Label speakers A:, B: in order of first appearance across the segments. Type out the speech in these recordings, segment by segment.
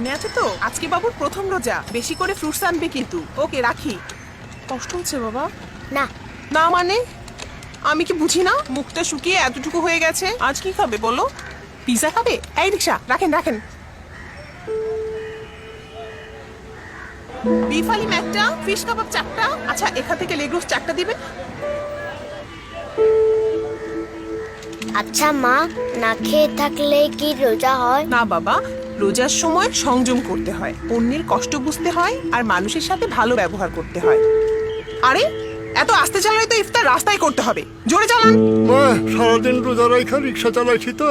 A: মনে আছে তো? আজকে বাবুর প্রথম রোজা, বেশি করে ফ্রুটস আনবে কিন্তু। ওকে রাখি। কষ্ট হচ্ছে বাবা?
B: না।
A: না মানে? আমি কি বুঝি না? মুখটা শুকিয়ে এতটুকু হয়ে গেছে। আজ কি খাবে বলো? পিজা খাবে? এই রিক্সা রাখেন রাখেন। বিফ হালিম একটা, ফিশ কাবাব চারটা। আচ্ছা এখান থেকে লেগ রোস্ট চারটা দিবেন।
B: আচ্ছা মা, না খেয়ে থাকলে কি রোজা হয়?
A: না বাবা, রোজার সময় সংযম করতে হয়, অন্যের কষ্ট বুঝতে হয়, আর মানুষের সাথে ভালো ব্যবহার করতে হয়। আরে এত আস্তে চালালে তো ইফতার রাস্তায় করতে হবে, জোরে চালান।
C: মা, সারাদিন রোজা রাখা রিক্সা চালাইছি তো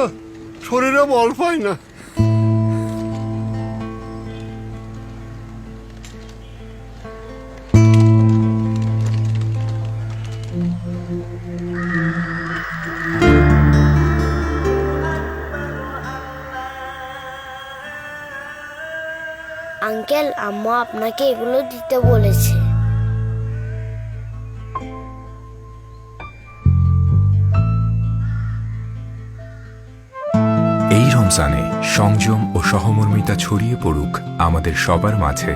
C: শরীরে বল পাই না।
B: আঙ্কেল, আম্মু আপনাকে এগুলো দিতে বলেছে।
D: এই রমজানে সংযম ও সহমর্মিতা ছড়িয়ে পড়ুক আমাদের সবার মাঝে।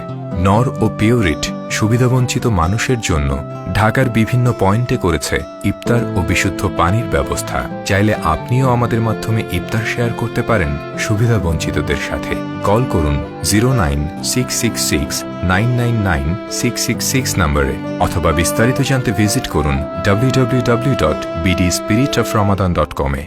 D: নর ও পিওরিট সুবিধাবঞ্চিত মানুষের জন্য ঢাকার বিভিন্ন পয়েন্টে করেছে ইফতার ও বিশুদ্ধ পানির ব্যবস্থা। চাইলে আপনিও আমাদের মাধ্যমে ইফতার শেয়ার করতে পারেন সুবিধাবঞ্চিতদের সাথে। কল করুন 09666999666 নম্বরে, অথবা বিস্তারিত জানতে ভিজিট করুন www.bdspiritoframadan.com-এ।